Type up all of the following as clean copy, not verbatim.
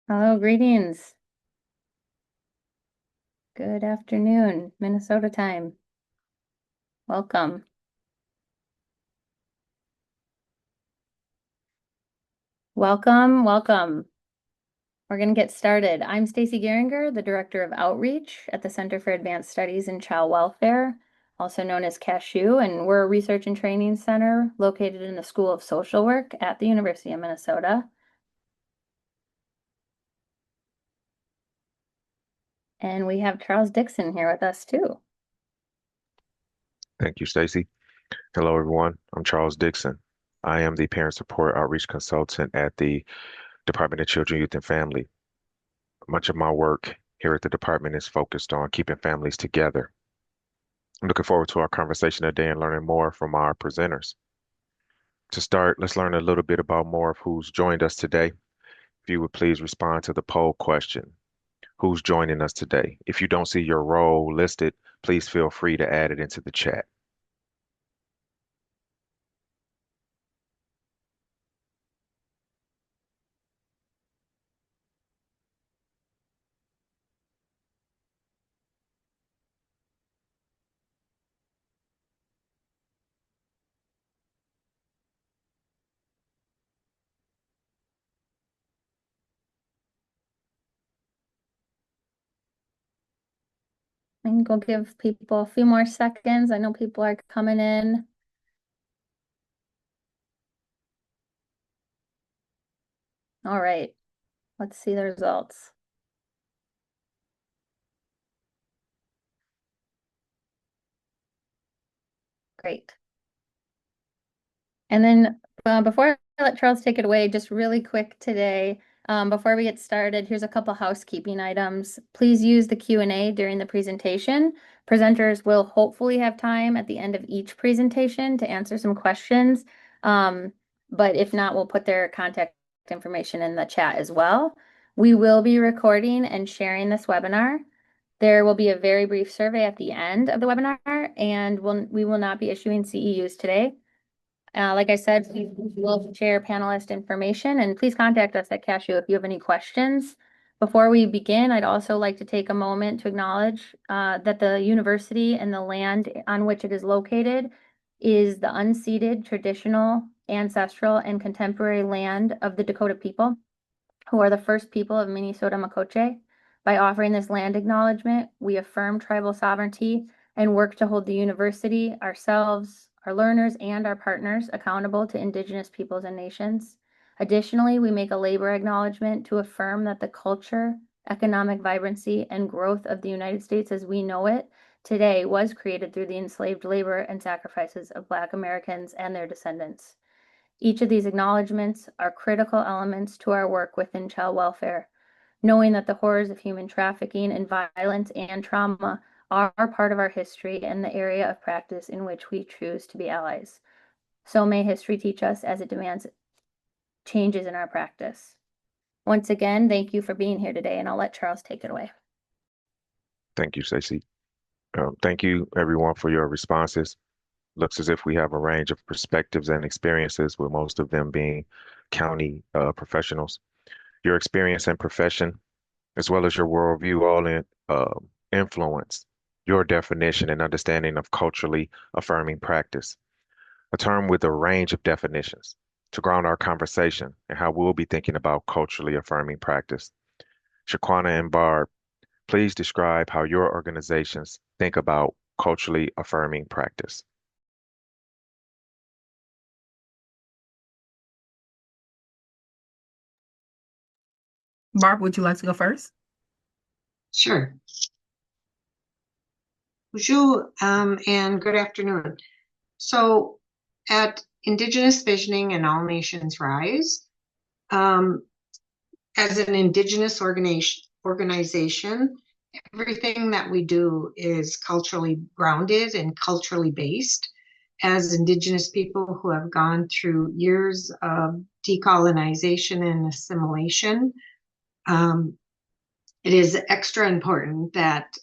Hello, greetings. Good afternoon, Minnesota time. Welcome. Welcome. We're going to get started. I'm Stacy Geringer, the Director of Outreach at the Center for Advanced Studies in Child Welfare, also known as CASCW, and we're a research and training center located in the School of Social Work at the University of Minnesota. And we have Charles Dixon here with us too. Thank you, Stacy. Hello, everyone. I'm Charles Dixon. I am the Parent Support Outreach Consultant at the Department of Children, Youth, and Family. Much of my work here at the department is focused on keeping families together. I'm looking forward to our conversation today and learning more from our presenters. To start, let's learn a little bit about more of who's joined us today. If you would please respond to the poll question. Who's joining us today? If you don't see your role listed, please feel free to add it into the chat. I think we'll give people a few more seconds. I know people are coming in. All right, let's see the results. Great. And then before I let Charles take it away, just really quick today, before we get started, here's a couple housekeeping items. Please use the Q&A during the presentation. Presenters will hopefully have time at the end of each presentation to answer some questions. But if not, we'll put their contact information in the chat as well. We will be recording and sharing this webinar. There will be a very brief survey at the end of the webinar, and we will not be issuing CEUs today. Like I said, we will share panelist information, and please contact us at CASCW if you have any questions. Before we begin, I'd also like to take a moment to acknowledge that the university and the land on which it is located is the unceded, traditional, ancestral, and contemporary land of the Dakota people, who are the first people of Minnesota Makoche. By offering this land acknowledgement, we affirm tribal sovereignty and work to hold the university, ourselves, our learners, and our partners accountable to Indigenous peoples and nations. Additionally, we make a labor acknowledgement to affirm that the culture, economic vibrancy, and growth of the United States as we know it today was created through the enslaved labor and sacrifices of Black Americans and their descendants. Each of these acknowledgements are critical elements to our work within child welfare. Knowing that the horrors of human trafficking and violence and trauma are part of our history and the area of practice in which we choose to be allies. So may history teach us as it demands changes in our practice. Once again, thank you for being here today, and I'll let Charles take it away. Thank you, Stacy. Thank you, everyone, for your responses. Looks as if we have a range of perspectives and experiences, with most of them being county professionals. Your experience and profession, as well as your worldview, all influence your definition and understanding of culturally affirming practice, a term with a range of definitions to ground our conversation and how we'll be thinking about culturally affirming practice. Shaquana and Barb, please describe how your organizations think about culturally affirming practice. Barb, would you like to go first? Sure. Bonjour, and good afternoon. So at Indigenous Visioning and All Nations Rise, as an Indigenous organization, everything that we do is culturally grounded and culturally based. As Indigenous people who have gone through years of decolonization and assimilation, it is extra important that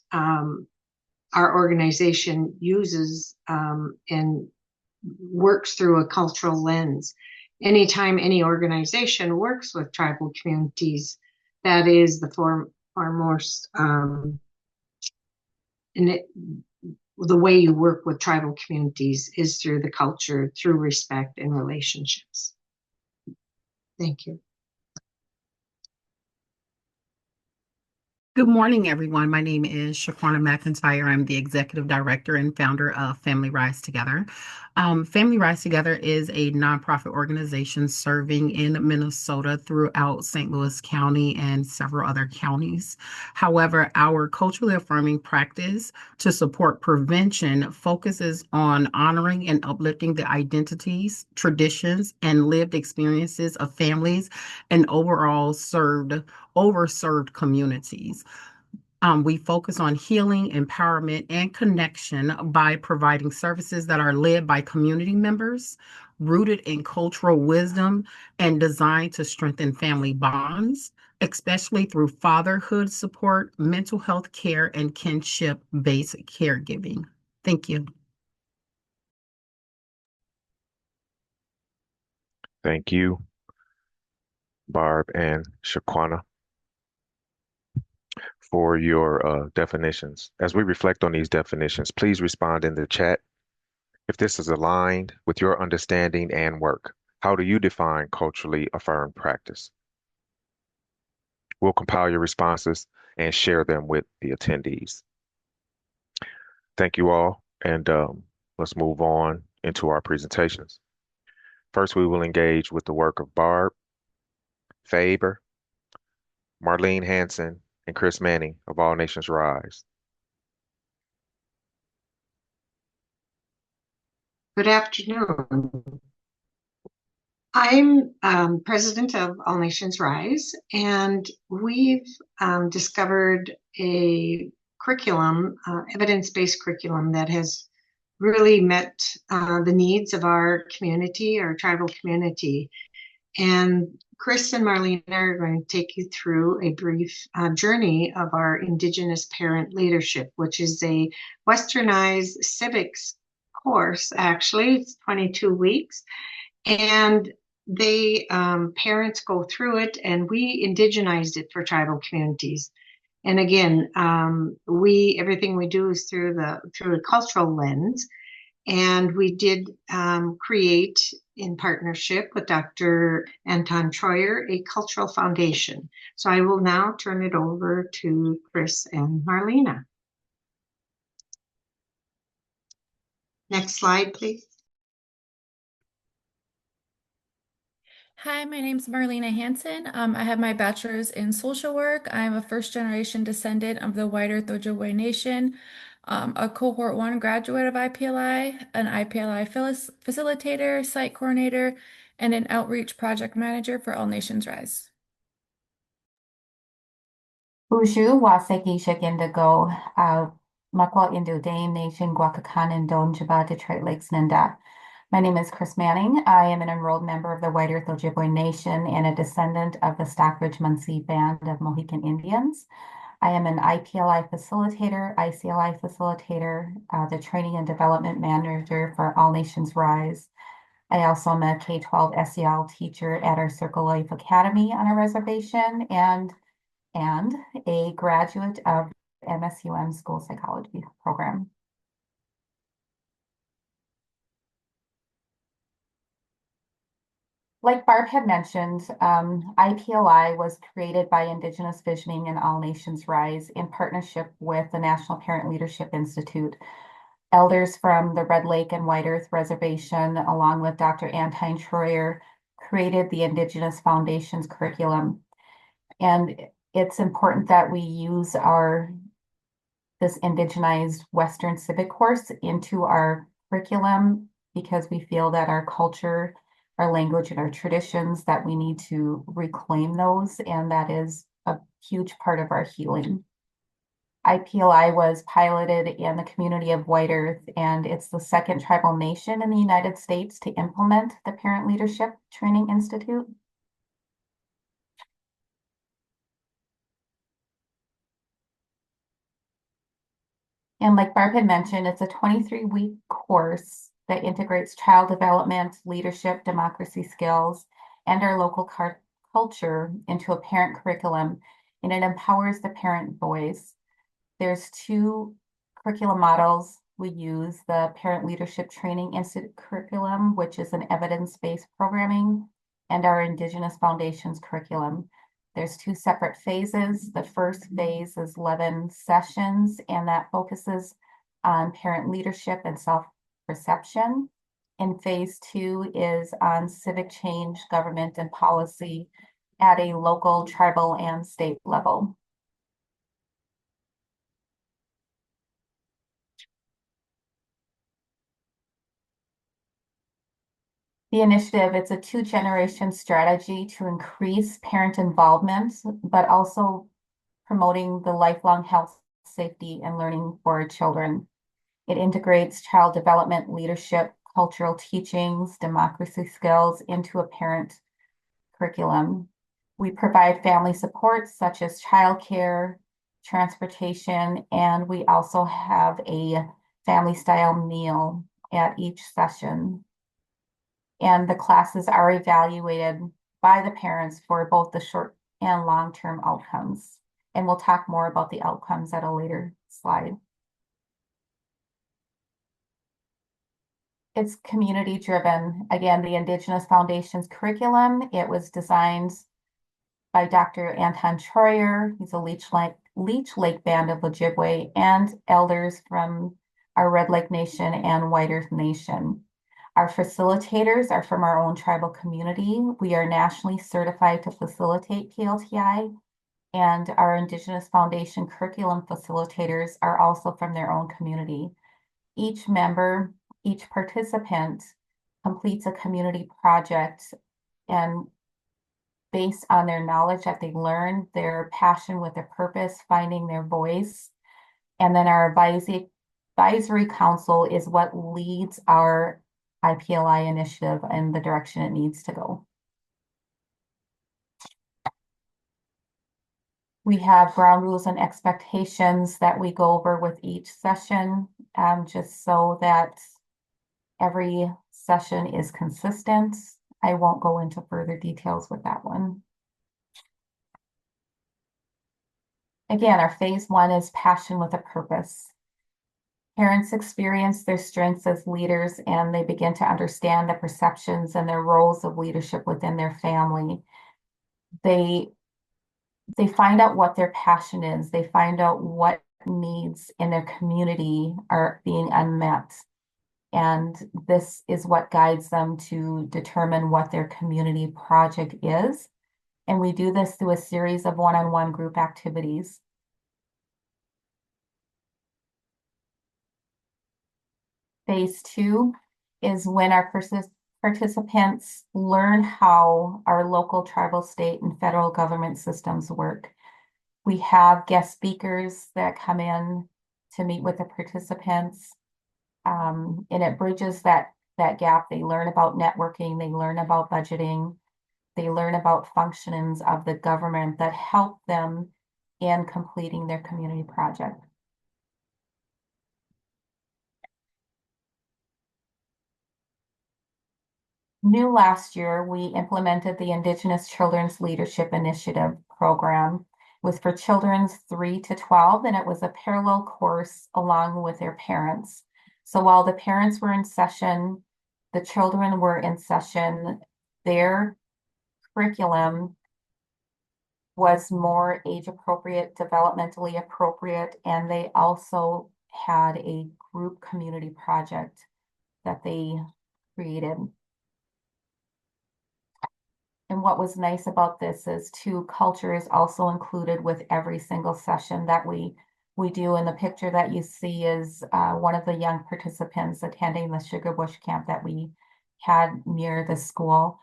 our organization uses and works through a cultural lens. Anytime any organization works with tribal communities, that is the foremost in it, the way you work with tribal communities is through the culture, through respect and relationships. Thank you. Good morning, everyone. My name is Shaquana McIntyre. I'm the Executive Director and founder of Family Rise Together. Family Rise Together is a nonprofit organization serving in Minnesota throughout St. Louis County and several other counties. However, our culturally affirming practice to support prevention focuses on honoring and uplifting the identities, traditions, and lived experiences of families and overall overserved communities. We focus on healing, empowerment, and connection by providing services that are led by community members, rooted in cultural wisdom, and designed to strengthen family bonds, especially through fatherhood support, mental health care, and kinship-based caregiving. Thank you. Thank you, Barb and Shaquana, for your definitions. As we reflect on these definitions, please respond in the chat if this is aligned with your understanding and work. How do you define culturally affirmed practice? We'll compile your responses and share them with the attendees. Thank you all, and let's move on into our presentations. First, we will engage with the work of Barb, Faber, Marlene Hanson, and Chris Manning of All Nations Rise. Good afternoon. I'm president of All Nations Rise, and we've discovered a curriculum, evidence-based curriculum that has really met the needs of our community, our tribal community. And Chris and Marlene are going to take you through a brief journey of our Indigenous parent leadership, which is a westernized civics course, actually. It's 22 weeks. And they parents go through it, and we indigenized it for tribal communities. And again, everything we do is through a cultural lens. And we did create, in partnership with Dr. Anton Troyer, a cultural foundation. So I will now turn it over to Chris and Marlena. Next slide, please. Hi, my name's Marlena Hanson. I have my bachelor's in social work. I'm a first-generation descendant of the White Earth Ojibwe Nation, a Cohort 1 graduate of IPLI, an IPLI facilitator, site coordinator, and an outreach project manager for All Nations Rise. Uju Wasegi Shagindago, Makwa Indo Dame Nation, Guacakanan, Don Jaba, Detroit Lakes, Ninda. My name is Chris Manning. I am an enrolled member of the White Earth Ojibwe Nation and a descendant of the Stockbridge Munsee Band of Mohican Indians. I am an IPLI facilitator, ICLI facilitator, the training and development manager for All Nations Rise. I also am a K-12 SEL teacher at our Circle Life Academy on a reservation and a graduate of MSUM School Psychology program. Like Barb had mentioned, IPLI was created by Indigenous Visioning and All Nations Rise in partnership with the National Parent Leadership Institute. Elders from the Red Lake and White Earth Reservation, along with Dr. Anton Troyer, created the Indigenous Foundations curriculum. And it's important that we use this indigenized Western civic course into our curriculum because we feel that our culture, our language, and our traditions, that we need to reclaim those, and that is a huge part of our healing. IPLI was piloted in the community of White Earth, and it's the second tribal nation in the United States to implement the Parent Leadership Training Institute. And like Barb had mentioned, it's a 23-week course that integrates child development, leadership, democracy skills, and our local culture into a parent curriculum, and it empowers the parent voice. There's two curriculum models we use, the Parent Leadership Training Institute curriculum, which is an evidence-based programming, and our Indigenous Foundations curriculum. There's two separate phases. The first phase is 11 sessions, and that focuses on parent leadership and self-perception. And phase two is on civic change, government, and policy at a local, tribal, and state level. The initiative, it's a two-generation strategy to increase parent involvement, but also promoting the lifelong health, safety, and learning for children. It integrates child development, leadership, cultural teachings, democracy skills into a parent curriculum. We provide family support such as childcare, transportation, and we also have a family-style meal at each session. And the classes are evaluated by the parents for both the short and long-term outcomes. And we'll talk more about the outcomes at a later slide. It's community driven. Again, the Indigenous Foundations curriculum, it was designed by Dr. Anton Troyer. He's a Leech Lake Band of Ojibwe and elders from our Red Lake Nation and White Earth Nation. Our facilitators are from our own tribal community. We are nationally certified to facilitate PLTI, and our Indigenous Foundation curriculum facilitators are also from their own community. Each member, each participant completes a community project, and based on their knowledge that they learned, their passion with their purpose, finding their voice. And then our advisory council is what leads our IPLI initiative and the direction it needs to go. We have ground rules and expectations that we go over with each session, just so that every session is consistent. I won't go into further details with that one. Again, our phase one is passion with a purpose. Parents experience their strengths as leaders, and they begin to understand the perceptions and their roles of leadership within their family. They find out what their passion is. They find out what needs in their community are being unmet. And this is what guides them to determine what their community project is. And we do this through a series of one-on-one group activities. Phase two is when our participants learn how our local, tribal, state, and federal government systems work. We have guest speakers that come in to meet with the participants, and it bridges that gap. They learn about networking, they learn about budgeting, they learn about functions of the government that help them in completing their community project. New last year, we implemented the Indigenous Children's Leadership Initiative program. It was for children 3 to 12, and it was a parallel course along with their parents. So while the parents were in session, the children were in session. Their curriculum was more age appropriate, developmentally appropriate, and they also had a group community project that they created. And what was nice about this is culture is also included with every single session that we do. And the picture that you see is one of the young participants attending the Sugar Bush camp that we had near the school.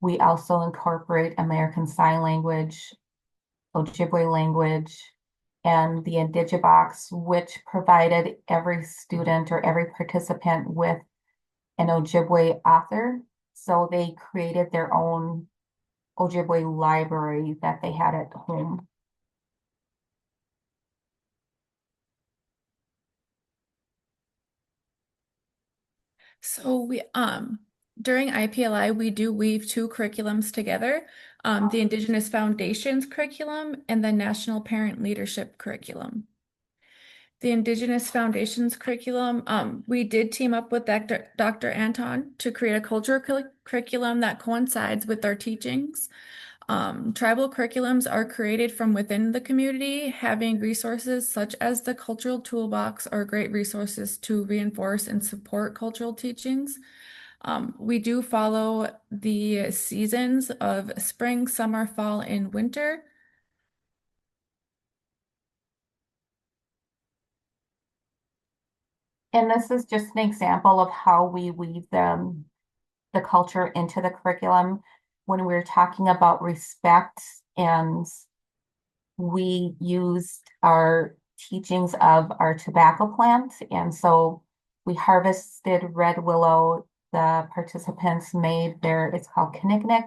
We also incorporate American Sign Language, Ojibwe language, and the Indigibox, which provided every student or every participant with an Ojibwe author. So they created their own Ojibwe library that they had at home. So During IPLI, we do weave two curriculums together, the Indigenous Foundations curriculum and the National Parent Leadership curriculum. The Indigenous Foundations curriculum, we did team up with Dr. Anton to create a cultural curriculum that coincides with our teachings. Tribal curriculums are created from within the community, having resources such as the Cultural Toolbox are great resources to reinforce and support cultural teachings. We do follow the seasons of spring, summer, fall, and winter. And this is just an example of how we weave the culture into the curriculum. When we're talking about respect, and we used our teachings of our tobacco plant. And so we harvested red willow. The participants made it's called knick,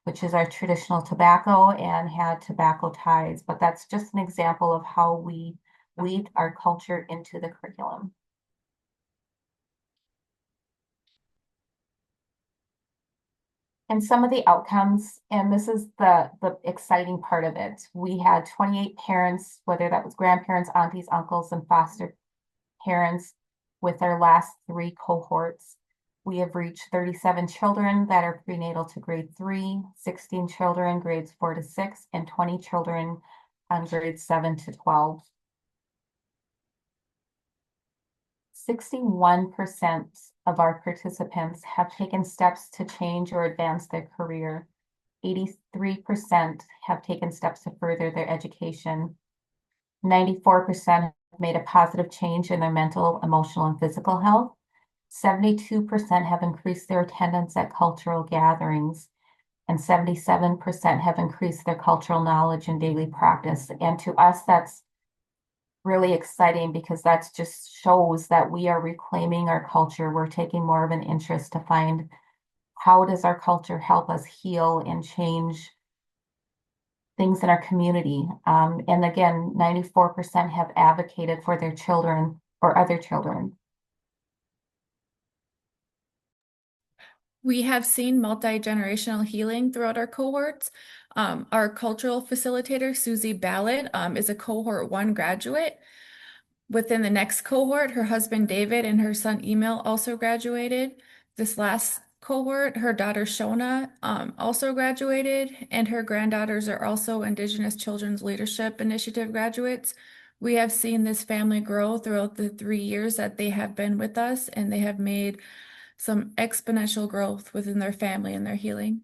which is our traditional tobacco, and had tobacco ties. But that's just an example of how we weave our culture into the curriculum. And some of the outcomes, and this is the exciting part of it. We had 28 parents, whether that was grandparents, aunties, uncles, and foster parents with our last 3 cohorts. We have reached 37 children that are prenatal to grade 3, 16 children grades 4 to 6, and 20 children on grades 7 to 12. 61% of our participants have taken steps to change or advance their career. 83% have taken steps to further their education. 94% have made a positive change in their mental, emotional, and physical health. 72% have increased their attendance at cultural gatherings, and 77% have increased their cultural knowledge and daily practice. And to us, that's really exciting because that just shows that we are reclaiming our culture. We're taking more of an interest to find how does our culture help us heal and change things in our community. And again, 94% have advocated for their children or other children. We have seen multi-generational healing throughout our cohorts. Our cultural facilitator, Susie Ballard, is a cohort 1 graduate. Within the next cohort, her husband David and her son Emil also graduated. This last cohort, her daughter Shona also graduated, and her granddaughters are also Indigenous Children's Leadership Initiative graduates. We have seen this family grow throughout the 3 years that they have been with us, and they have made some exponential growth within their family and their healing.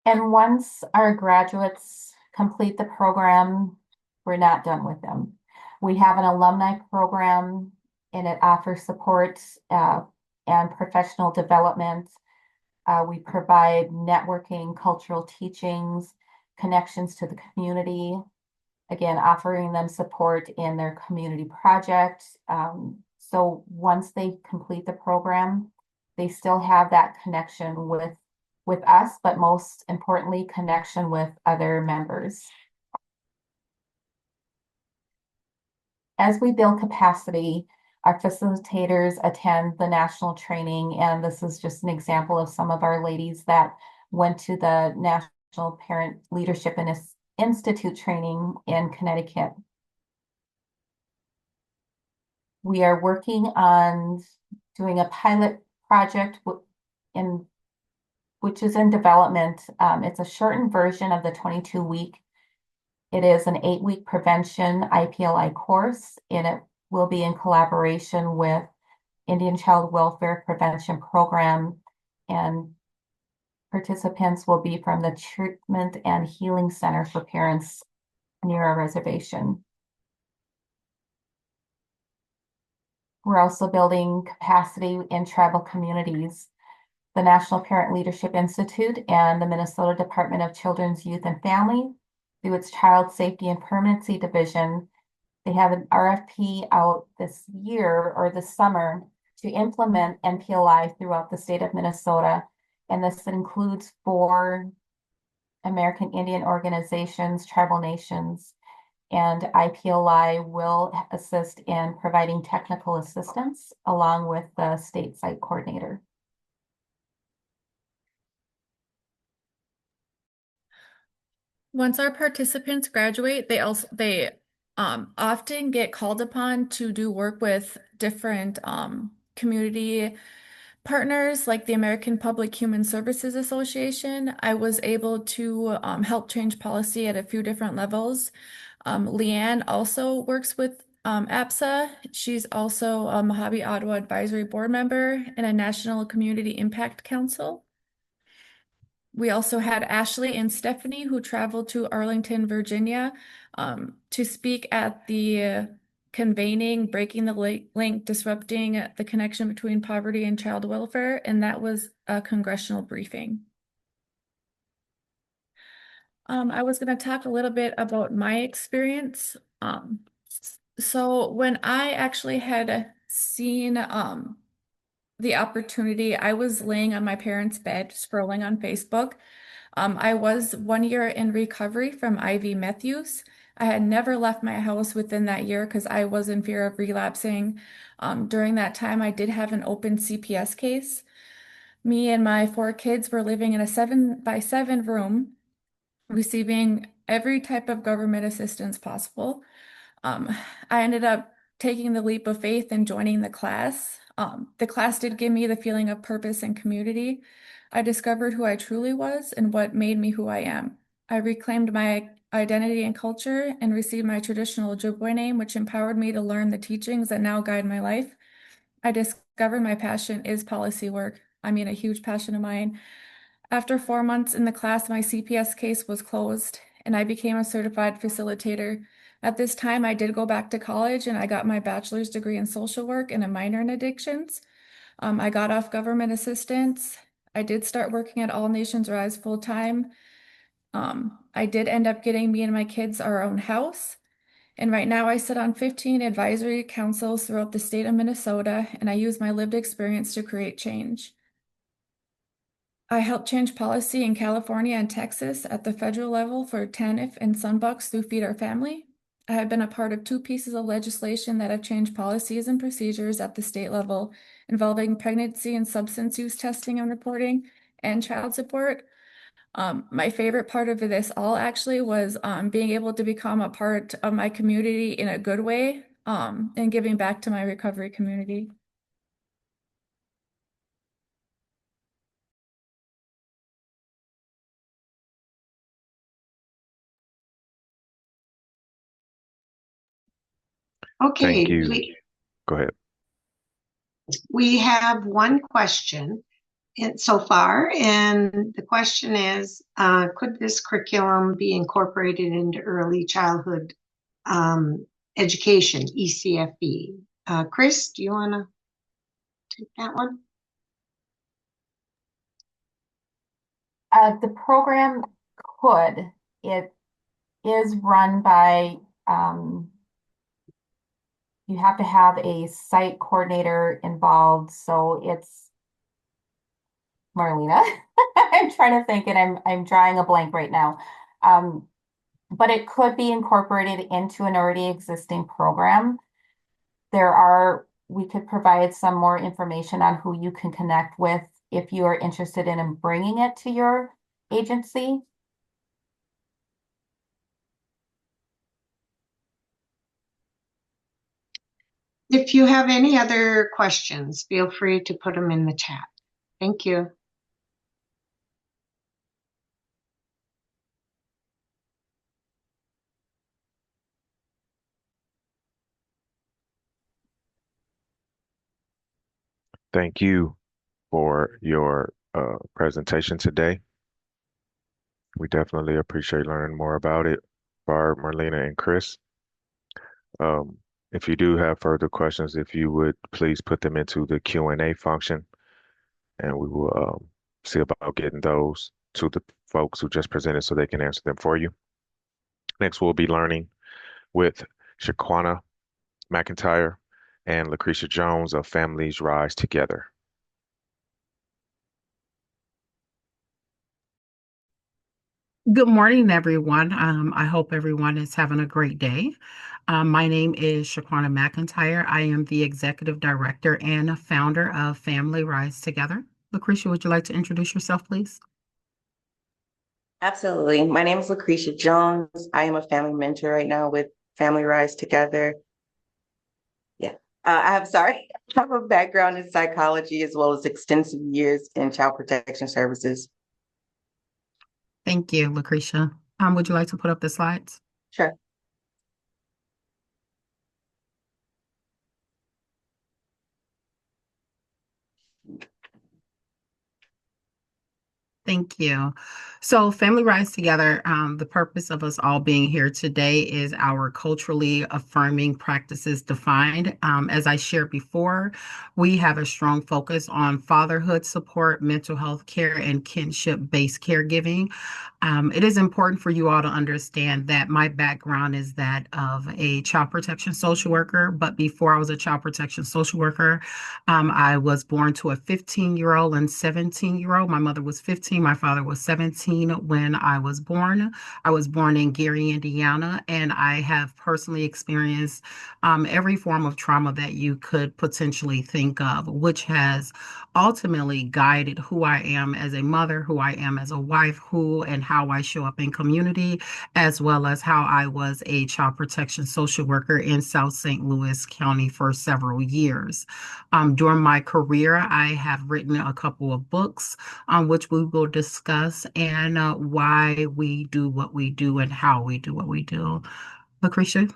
And once our graduates complete the program, we're not done with them. We have an alumni program, and it offers support and professional development. We provide networking, cultural teachings, connections to the community, again, offering them support in their community project. So once they complete the program, they still have that connection with us, but most importantly, connection with other members. As we build capacity, our facilitators attend the national training, and this is just an example of some of our ladies that went to the National Parent Leadership Institute training in Connecticut. We are working on doing a pilot project which is in development. It's a shortened version of the 22-week. It is an 8-week prevention IPLI course, and it will be in collaboration with Indian Child Welfare Prevention Program, and participants will be from the Treatment and Healing Center for Parents near our reservation. We're also building capacity in tribal communities. The National Parent Leadership Institute and the Minnesota Department of Children's, Youth, and Family, through its Child Safety and Permanency Division, they have an RFP out this year or this summer to implement NPLI throughout the state of Minnesota. And this includes 4 American Indian organizations, tribal nations, and IPLI will assist in providing technical assistance along with the state site coordinator. Once our participants graduate, they often get called upon to do work with different community partners like the American Public Human Services Association. I was able to help change policy at a few different levels. Leanne also works with APSA. She's also a Mojave Ottawa Advisory Board member and a National Community Impact Council. We also had Ashley and Stephanie who traveled to Arlington, Virginia to speak at the Convening, Breaking the Link, Disrupting the Connection Between Poverty and Child Welfare, and that was a congressional briefing. I was going to talk a little bit about my experience. So when I actually had seen the opportunity, I was laying on my parents' bed scrolling on Facebook. I was 1 year in recovery from IV meth use. I had never left my house within that year because I was in fear of relapsing. During that time, I did have an open CPS case. Me and my 4 kids were living in a 7-by-7 room, receiving every type of government assistance possible. I ended up taking the leap of faith and joining the class. The class did give me the feeling of purpose and community. I discovered who I truly was and what made me who I am. I reclaimed my identity and culture and received my traditional Ojibwe name, which empowered me to learn the teachings that now guide my life. I discovered my passion is policy work. I mean, a huge passion of mine. After 4 months in the class, my CPS case was closed and I became a certified facilitator. At this time, I did go back to college and I got my bachelor's degree in social work and a minor in addictions. I got off government assistance. I did start working at All Nations Rise full time. I did end up getting me and my kids our own house. And right now I sit on 15 advisory councils throughout the state of Minnesota, and I use my lived experience to create change. I helped change policy in California and Texas at the federal level for TANF and Sunbucks through Feed Our Family. I have been a part of 2 pieces of legislation that have changed policies and procedures at the state level involving pregnancy and substance use testing and reporting and child support. My favorite part of this all actually was being able to become a part of my community in a good way and giving back to my recovery community. Okay, Thank you. Go ahead. we have one question so far, and the question is, could this curriculum be incorporated into early childhood education, ECFE? Chris, do you want to take that one? The program could. It is run by, you have to have a site coordinator involved. So it's Marlena. I'm trying to think and I'm drawing a blank right now. But it could be incorporated into an already existing program. We could provide some more information on who you can connect with if you are interested in bringing it to your agency. If you have any other questions, feel free to put them in the chat. Thank you. Thank you for your presentation today. We definitely appreciate learning more about it, Barb, Marlena, and Chris. If you do have further questions, if you would please put them into the Q&A function, and we will see about getting those to the folks who just presented so they can answer them for you. Next, we'll be learning with Shaquana McIntyre and Lucretia Jones of Families Rise Together. Good morning, everyone. I hope everyone is having a great day. My name is Shaquana McIntyre. I am the Executive Director and a founder of Family Rise Together. Lucretia, would you like to introduce yourself, please? Absolutely. My name is Lucretia Jones. I am a family mentor right now with Family Rise Together. Yeah. I have a background in psychology as well as extensive years in child protection services. Thank you, Lucretia. Would you like to put up the slides? Sure. Thank you. So, Family Rise Together, the purpose of us all being here today is our culturally affirming practices defined. As I shared before, we have a strong focus on fatherhood support, mental health care, and kinship-based caregiving. It is important for you all to understand that my background is that of a child protection social worker, but before I was a child protection social worker, I was born to a 15-year-old and 17-year-old. My mother was 15, my father was 17 when I was born. I was born in Gary, Indiana, and I have personally experienced every form of trauma that you could potentially think of, which has ultimately guided who I am as a mother, who I am as a wife, who and how I show up in community, as well as how I was a child protection social worker in South St. Louis County for several years. During my career, I have written a couple of books which we will discuss, and why we do what we do and how we do what we do. Lucretia?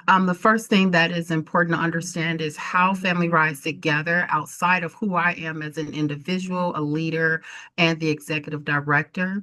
The first thing that is important to understand is how family rise together outside of who I am as an individual, a leader, and the executive director.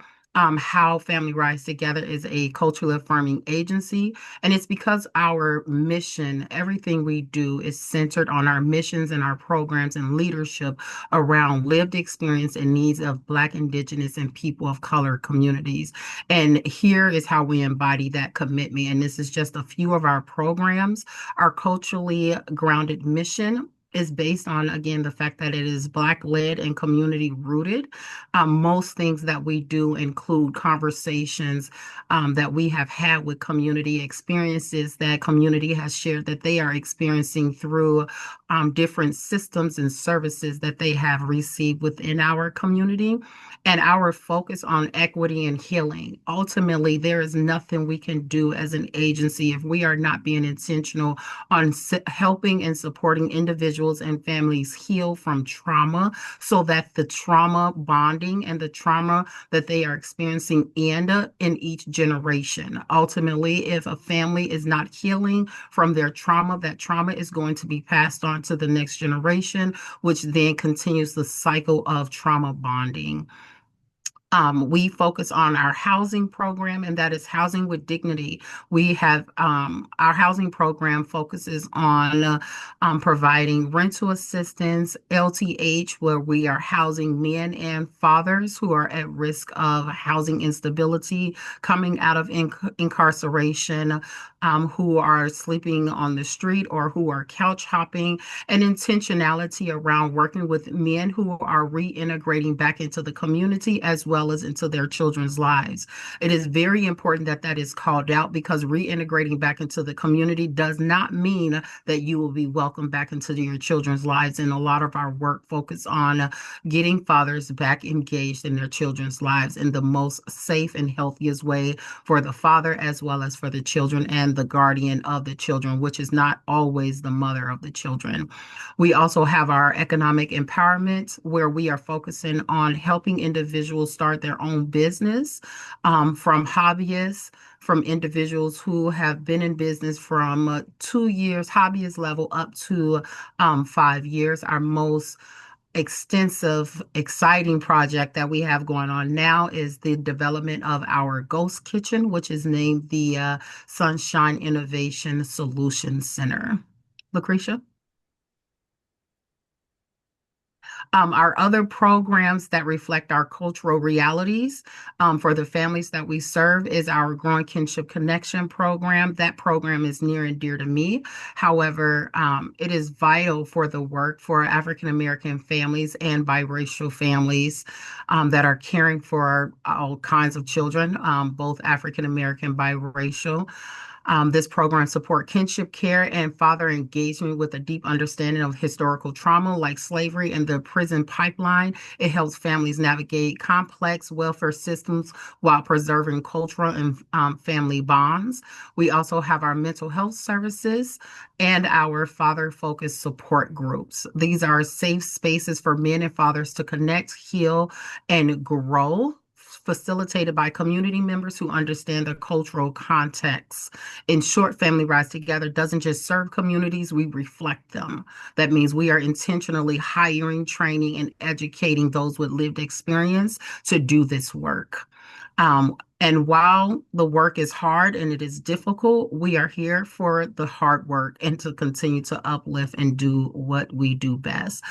How Family Rise Together is a culturally affirming agency. And it's because our mission, everything we do, is centered on our missions and our programs and leadership around lived experience and needs of Black, Indigenous, and people of color communities. And here is how we embody that commitment. And this is just a few of our programs. Our culturally grounded mission is based on, again, the fact that it is Black led and community rooted. Most things that we do include conversations that we have had with community, experiences that community has shared that they are experiencing through different systems and services that they have received within our community, and our focus on equity and healing. Ultimately, there is nothing we can do as an agency if we are not being intentional on helping and supporting individuals and families heal from trauma, so that the trauma bonding and the trauma that they are experiencing end in each generation. Ultimately, if a family is not healing from their trauma, that trauma is going to be passed on to the next generation, which then continues the cycle of trauma bonding. We focus on our housing program, and that is housing with dignity. We have our housing program focuses on providing rental assistance, LTH, where we are housing men and fathers who are at risk of housing instability, coming out of incarceration, who are sleeping on the street or who are couch hopping, and intentionality around working with men who are reintegrating back into the community as well as into their children's lives. It is very important that that is called out, because reintegrating back into the community does not mean that you will be welcomed back into your children's lives. And a lot of our work focus on getting fathers back engaged in their children's lives in the most safe and healthiest way for the father as well as for the children and the guardian of the children, which is not always the mother of the children. We also have our economic empowerment, where we are focusing on helping individuals start their own business, from hobbyists, from individuals who have been in business from 2 years, hobbyist level, up to 5 years. Our most extensive, exciting project that we have going on now is the development of our ghost kitchen, which is named the Sunshine Innovation Solutions Center. Lucretia? Our other programs that reflect our cultural realities for the families that we serve is our Growing Kinship Connection program. That program is near and dear to me. However, it is vital for the work for African American families and biracial families that are caring for all kinds of children, both African American, biracial. This program support kinship care and father engagement with a deep understanding of historical trauma like slavery and the prison pipeline. It helps families navigate complex welfare systems while preserving cultural and family bonds. We also have our mental health services and our father-focused support groups. These are safe spaces for men and fathers to connect, heal, and grow, facilitated by community members who understand the cultural context. In short, Family Rise Together doesn't just serve communities, we reflect them. That means we are intentionally hiring, training, and educating those with lived experience to do this work. And while the work is hard and it is difficult, we are here for the hard work and to continue to uplift and do what we do best.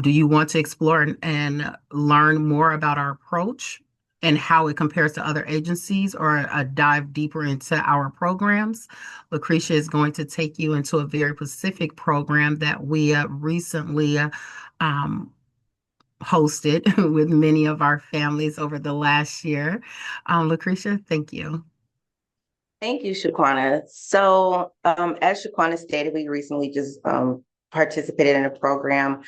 Do you want to explore and learn more about our approach and how it compares to other agencies, or dive deeper into our programs? Lucretia is going to take you into a very specific program that we recently hosted with many of our families over the last year. Lucretia, thank you. Thank you, Shaquana. So, as Shaquana stated, we recently just participated in a program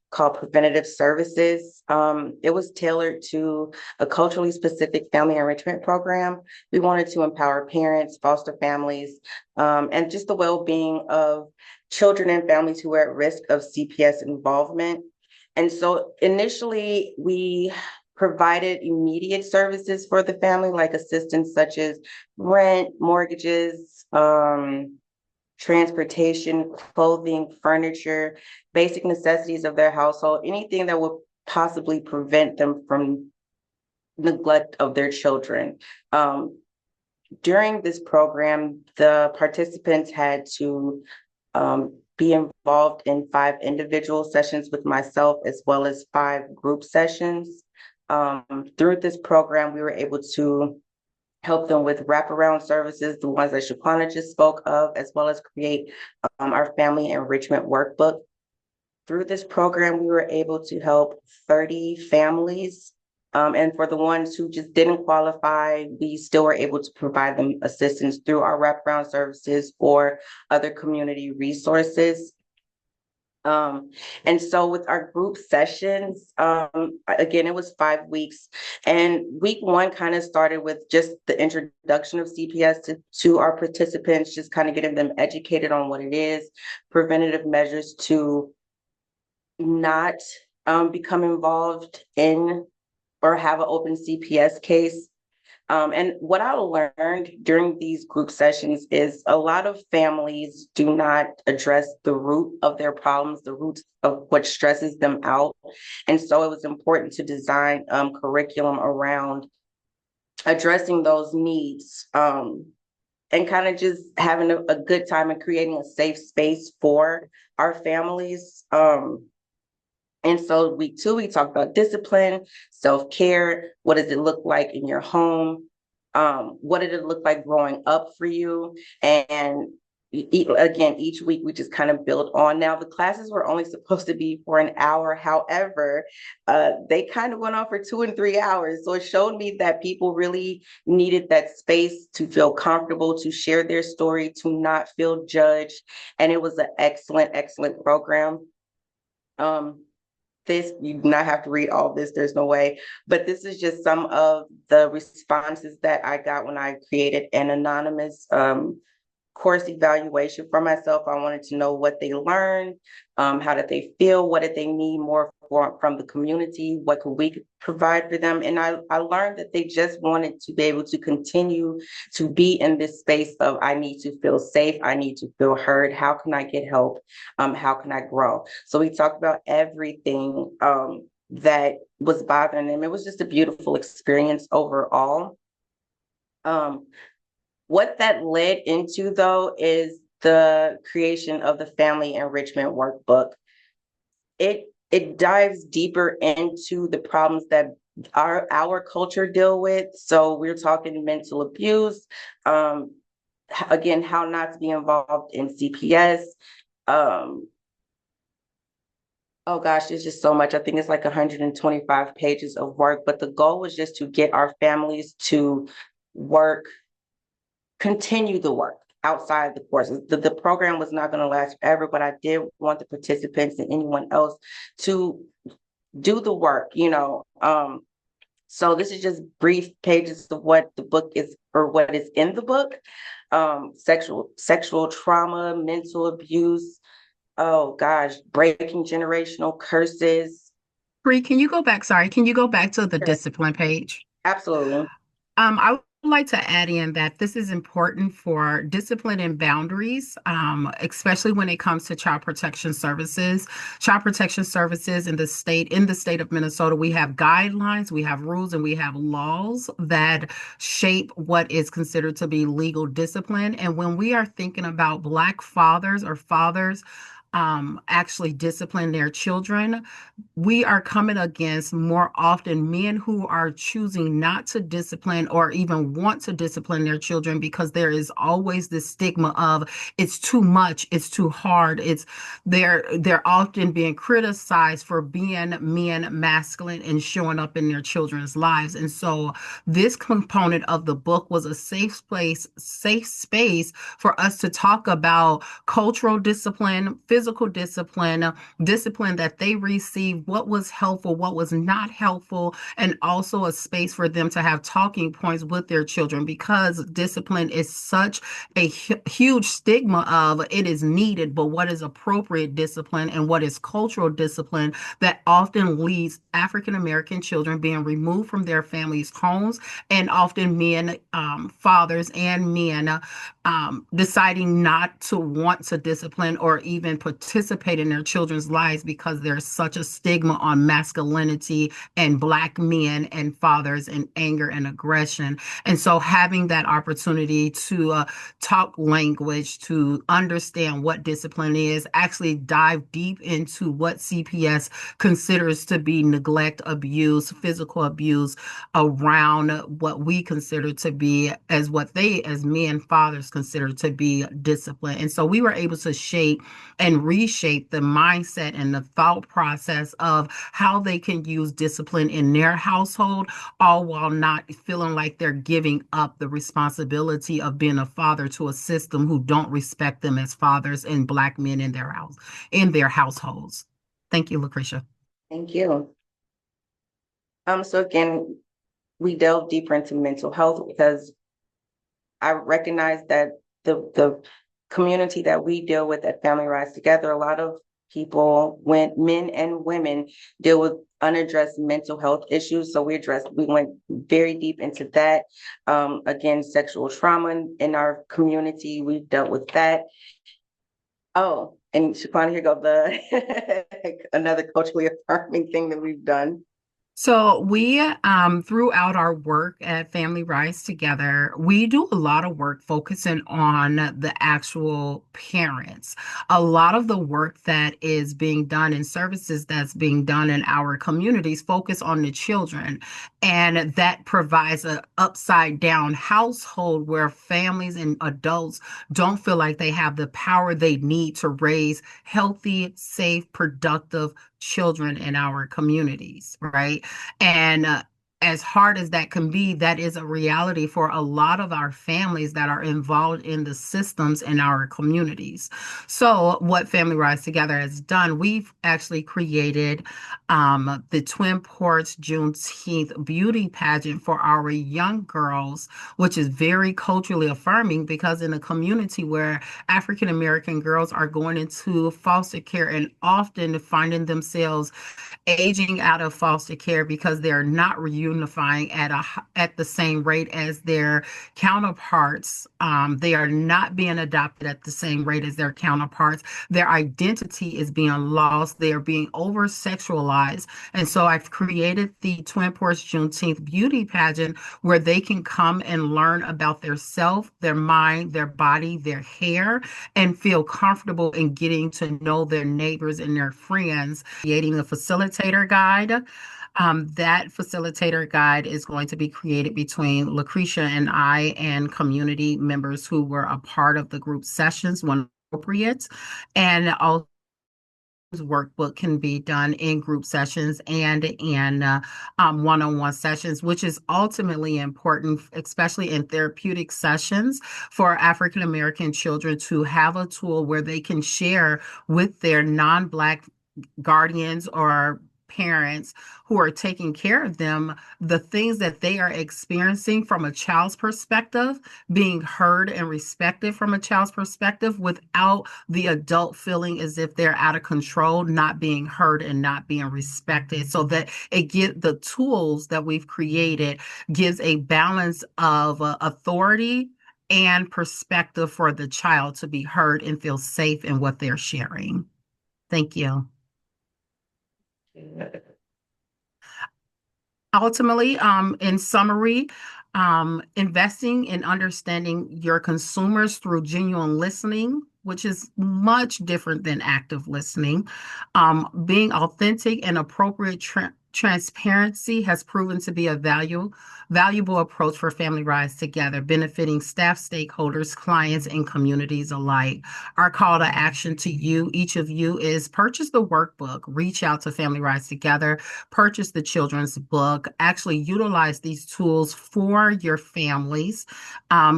called Preventative Services. It was tailored to a culturally specific family enrichment program. We wanted to empower parents, foster families, and just the well-being of children and families who are at risk of CPS involvement. And so initially, we provided immediate services for the family, like assistance such as rent, mortgages, transportation, clothing, furniture, basic necessities of their household, anything that would possibly prevent them from neglect of their children. During this program, the participants had to be involved in 5 individual sessions with myself, as well as 5 group sessions. Through this program, we were able to help them with wraparound services, the ones that Shaquana just spoke of, as well as create our family enrichment workbook. Through this program, we were able to help 30 families. And for the ones who just didn't qualify, we still were able to provide them assistance through our wraparound services or other community resources. And so with our group sessions, again, it was 5 weeks, and week 1 kind of started with just the introduction of CPS to our participants, just kind of getting them educated on what it is, preventative measures to not become involved in or have an open CPS case. And what I learned during these group sessions is a lot of families do not address the root of their problems, the root of what stresses them out. And so it was important to design curriculum around addressing those needs, and kind of just having a good time and creating a safe space for our families. And so week 2, we talked about discipline, self-care. What does it look like in your home? What did it look like growing up for you? And again, each week we just kind of build on. Now, the classes were only supposed to be for an hour. However, they kind of went on for 2 and 3 hours. So it showed me that people really needed that space to feel comfortable, to share their story, to not feel judged. And it was an excellent, excellent program. You do not have to read all this, there's no way, but this is just some of the responses that I got when I created an anonymous course evaluation for myself. I wanted to know what they learned, how did they feel, what did they need more from the community, what could we provide for them. And I learned that they just wanted to be able to continue to be in this space of, I need to feel safe, I need to feel heard, how can I get help, how can I grow? So we talked about everything that was bothering them. It was just a beautiful experience overall. What that led into, though, is the creation of the Family Enrichment Workbook. It it dives deeper into the problems that our culture deal with. So we're talking mental abuse, again, how not to be involved in CPS. Oh gosh, it's just so much. I think it's like 125 pages of work, but the goal was just to get our families to work, continue the work outside the courses. The program was not going to last forever, but I did want the participants and anyone else to do the work, you know. So this is just brief pages of what the book is or what is in the book. Sexual trauma, mental abuse, oh gosh, breaking generational curses. Bree, can you go back? Sorry, can you go back to the Sure. discipline page? Absolutely. I would like to add in that this is important for discipline and boundaries, especially when it comes to child protection services. Child protection services in the state of Minnesota, we have guidelines, we have rules, and we have laws that shape what is considered to be legal discipline. And when we are thinking about Black fathers or fathers actually discipline their children, we are coming against more often men who are choosing not to discipline or even want to discipline their children because there is always this stigma of it's too much, it's too hard, it's they're often being criticized for being men masculine and showing up in their children's lives. And so this component of the book was a safe space for us to talk about cultural discipline, physical discipline, discipline that they received, what was helpful, what was not helpful, and also a space for them to have talking points with their children because discipline is such a huge stigma of it is needed, but what is appropriate discipline and what is cultural discipline that often leads African American children being removed from their families' homes and often men, fathers and men deciding not to want to discipline or even participate in their children's lives because there's such a stigma on masculinity and Black men and fathers and anger and aggression. And so having that opportunity to talk language, to understand what discipline is, actually dive deep into what CPS considers to be neglect, abuse, physical abuse around what we consider to be as what they as men fathers consider to be discipline. And so we were able to shape and reshape the mindset and the thought process of how they can use discipline in their household, all while not feeling like they're giving up the responsibility of being a father to a system who don't respect them as fathers and Black men in their households. Thank you, Lucretia. Thank you. So again, we delve deeper into mental health because I recognize that the community that we deal with at Family Rise Together, a lot of people, men and women, deal with unaddressed mental health issues. So we went very deep into that. Again, sexual trauma in our community, we've dealt with that. Oh, and Shaquana, here go the another culturally affirming thing that we've done. So we, throughout our work at Family Rise Together, we do a lot of work focusing on the actual parents. A lot of the work that is being done in services that's being done in our communities focus on the children. And that provides an upside down household where families and adults don't feel like they have the power they need to raise healthy, safe, productive children in our communities, right? And as hard as that can be, that is a reality for a lot of our families that are involved in the systems in our communities. So, what Family Rise Together has done, we've actually created the Twin Ports Juneteenth beauty pageant for our young girls, which is very culturally affirming because in a community where African American girls are going into foster care and often finding themselves aging out of foster care because they're not unifying at the same rate as their counterparts. They are not being adopted at the same rate as their counterparts. Their identity is being lost. They are being over sexualized. And so I've created the Twin Porch Juneteenth beauty pageant where they can come and learn about their self, their mind, their body, their hair, and feel comfortable in getting to know their neighbors and their friends. Creating a facilitator guide. That facilitator guide is going to be created between Lucretia and I and community members who were a part of the group sessions when appropriate. And also workbook can be done in group sessions and in one-on-one sessions, which is ultimately important, especially in therapeutic sessions for African American children to have a tool where they can share with their non-Black guardians or parents who are taking care of them the things that they are experiencing from a child's perspective, being heard and respected from a child's perspective without the adult feeling as if they're out of control, not being heard and not being respected. So that it get the tools that we've created gives a balance of authority and perspective for the child to be heard and feel safe in what they're sharing. Thank you. Ultimately, in summary, investing in understanding your consumers through genuine listening, which is much different than active listening. Being authentic and appropriate transparency has proven to be a valuable approach for Family Rise Together, benefiting staff, stakeholders, clients, and communities alike. Our call to action to you, each of you, is purchase the workbook, reach out to Family Rise Together, purchase the children's book, actually utilize these tools for your families,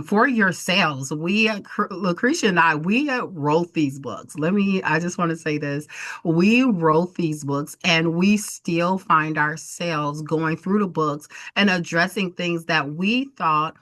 for yourselves. Lucretia and I, we wrote these books. I just want to say this. We wrote these books and we still find ourselves going through the books and addressing things that we thought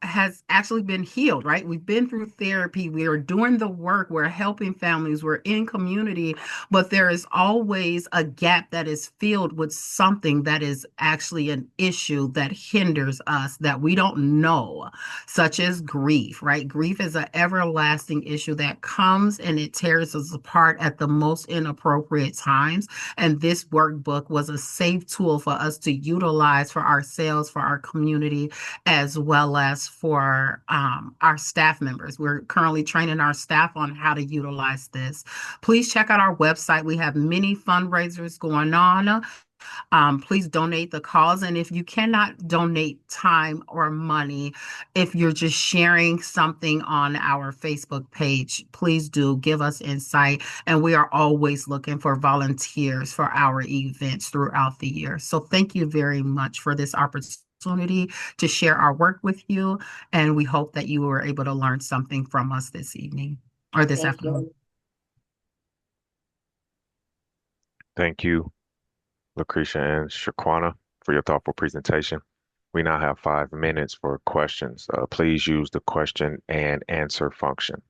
has actually been healed, right? We've been through therapy. We are doing the work. We're helping families. We're in community, but there is always a gap that is filled with something that is actually an issue that hinders us that we don't know, such as grief, right? Grief is an everlasting issue that comes and it tears us apart at the most inappropriate times. And this workbook was a safe tool for us to utilize for ourselves, for our community, as well as for our staff members. We're currently training our staff on how to utilize this. Please check out our website. We have many fundraisers going on. Please donate the cause. And if you cannot donate time or money, if you're just sharing something on our Facebook page, please do give us insight. And we are always looking for volunteers for our events throughout the year. So thank you very much for this opportunity to share our work with you. And we hope that you were able to learn something from us this evening or this Thank afternoon. you. Thank you, Lucretia and Shaquana, for your thoughtful presentation. We now have 5 minutes for questions. Please use the question and answer function.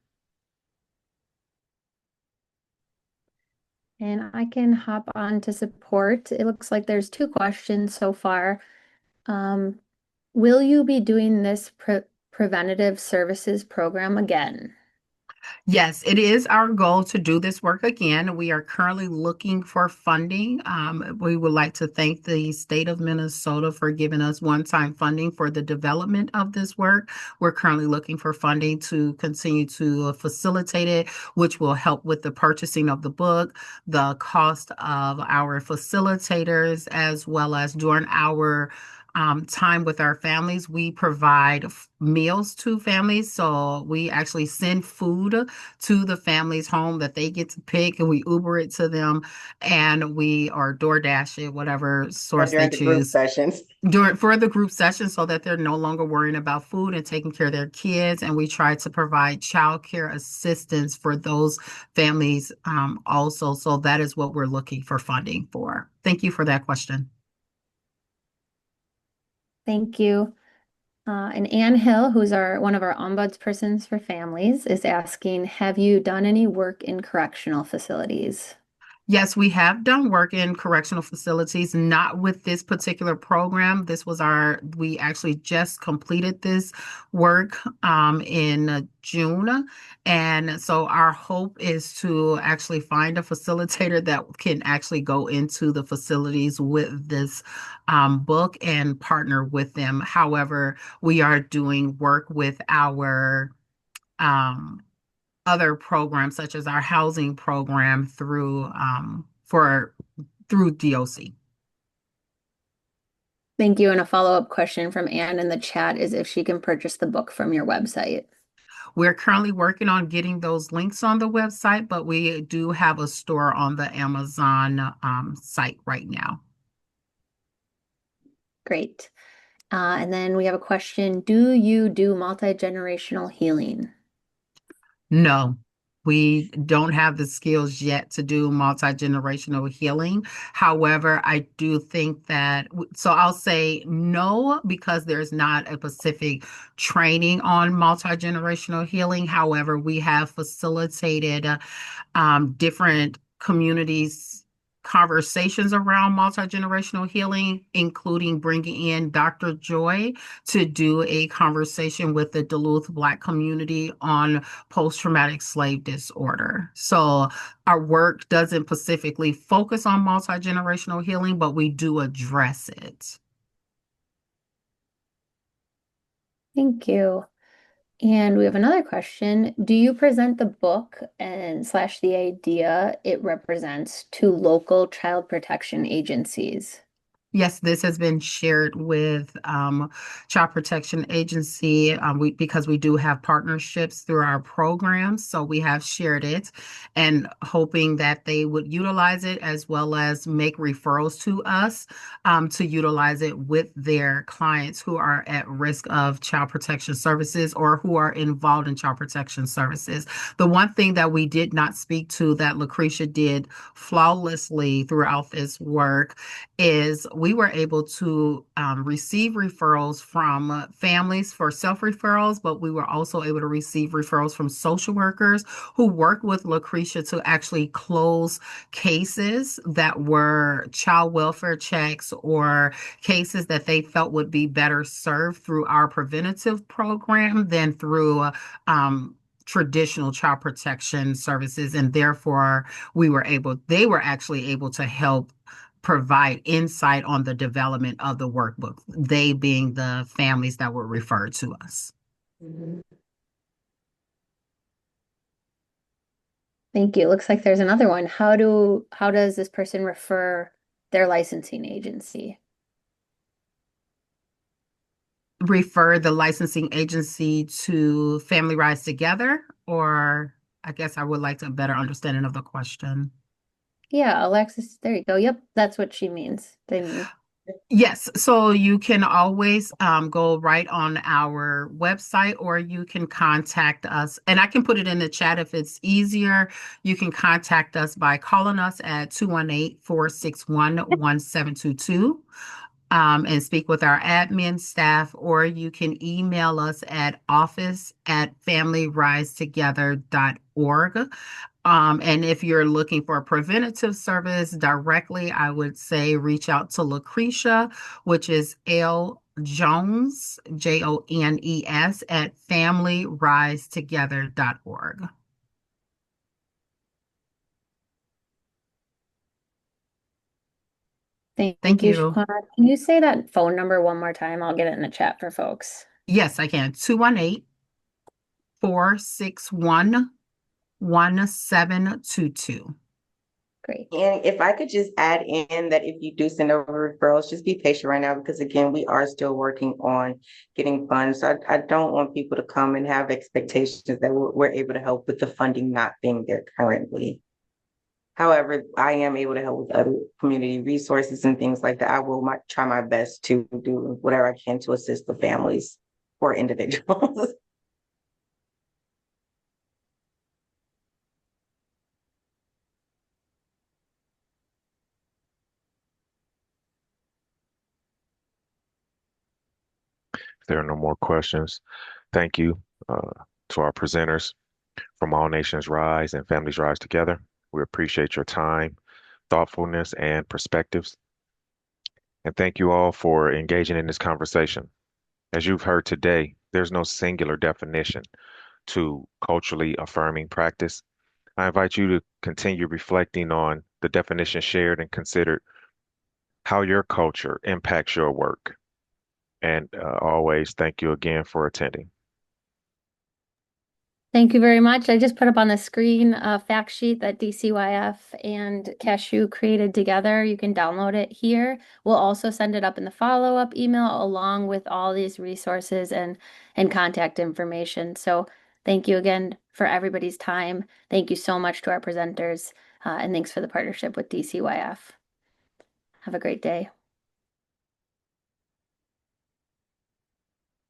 And I can hop on to support. It looks like there's 2 questions so far. Will you be doing this preventative services program again? Yes, it is our goal to do this work again. We are currently looking for funding. We would like to thank the state of Minnesota for giving us one-time funding for the development of this work. We're currently looking for funding to continue to facilitate it, which will help with the purchasing of the book, the cost of our facilitators, as well as during our time with our families. We provide meals to families. So we actually send food to the family's home that they get to pick and we Uber it to them and we or DoorDash it, whatever Or source they during the group choose sessions. for the group session so that they're no longer worrying about food and taking care of their kids. And we try to provide childcare assistance for those families also. So that is what we're looking for funding for. Thank you for that question. Thank you. And Ann Hill, who's one of our ombudspersons for families, is asking, have you done any work in correctional facilities? Yes, we have done work in correctional facilities, not with this particular program. We actually just completed this work in June. And so our hope is to actually find a facilitator that can actually go into the facilities with this book and partner with them. However, we are doing work with our um, other programs such as our housing program through DOC. Thank you. And a follow-up question from Anne in the chat is if she can purchase the book from your website. We're currently working on getting those links on the website, but we do have a store on the Amazon site right now. Great. And then we have a question. Do you do multi-generational healing? No, we don't have the skills yet to do multi-generational healing. However, I do think so I'll say no, because there's not a specific training on multi-generational healing. However, we have facilitated different communities conversations around multi-generational healing, including bringing in Dr. Joy to do a conversation with the Duluth Black community on post-traumatic slave disorder. So our work doesn't specifically focus on multi-generational healing, but we do address it. Thank you. And we have another question. Do you present the book and slash the idea it represents to local child protection agencies? Yes, this has been shared with Child Protection Agency because we do have partnerships through our programs. So we have shared it and hoping that they would utilize it as well as make referrals to us to utilize it with their clients who are at risk of child protection services or who are involved in child protection services. The one thing that we did not speak to that Lucretia did flawlessly throughout this work is we were able to receive referrals from families for self-referrals, but we were also able to receive referrals from social workers who worked with Lucretia to actually close cases that were child welfare checks or cases that they felt would be better served through our preventative program than through traditional child protection services. And therefore, they were actually able to help provide insight on the development of the workbook, they being the families that were referred to us. Mhm. Thank you. Looks like there's another one. How does this person refer their licensing agency? Refer the licensing agency to Family Rise Together, or I guess I would like a better understanding of the question. Yeah, Alexis, there you go. Yep, that's what she means. They mean. Yes, so you can always go right on our website or you can contact us. And I can put it in the chat if it's easier. You can contact us by calling us at 218-461-1722 and speak with our admin staff, or you can email us at office@familyrisetogether.org. And if you're looking for a preventative service directly, I would say reach out to Lucretia, which is L Jones, Jones, at familyrisetogether.org. Thank Thank you, you. Shaquana. Can you say that phone number one more time? I'll get it in the chat for folks. Yes, I can. 218-461-1722. Great. And if I could just add in that if you do send over referrals, just be patient right now because again, we are still working on getting funds. So I don't want people to come and have expectations that we're able to help with the funding not being there currently. However, I am able to help with other community resources and things like that. I will try my best to do whatever I can to assist the families or individuals. If there are no more questions, thank you to our presenters from All Nations Rise and Families Rise Together. We appreciate your time thoughtfulness, and perspectives. And thank you all for engaging in this conversation. As you've heard today, there's no singular definition to culturally affirming practice. I invite you to continue reflecting on the definition shared and consider how your culture impacts your work. And always, thank you again for attending. Thank you very much. I just put up on the screen a fact sheet that DCYF and CASCW created together. You can download it here. We'll also send it up in the follow-up email along with all these resources and contact information. So thank you again for everybody's time. Thank you so much to our presenters, and thanks for the partnership with DCYF. Have a great day.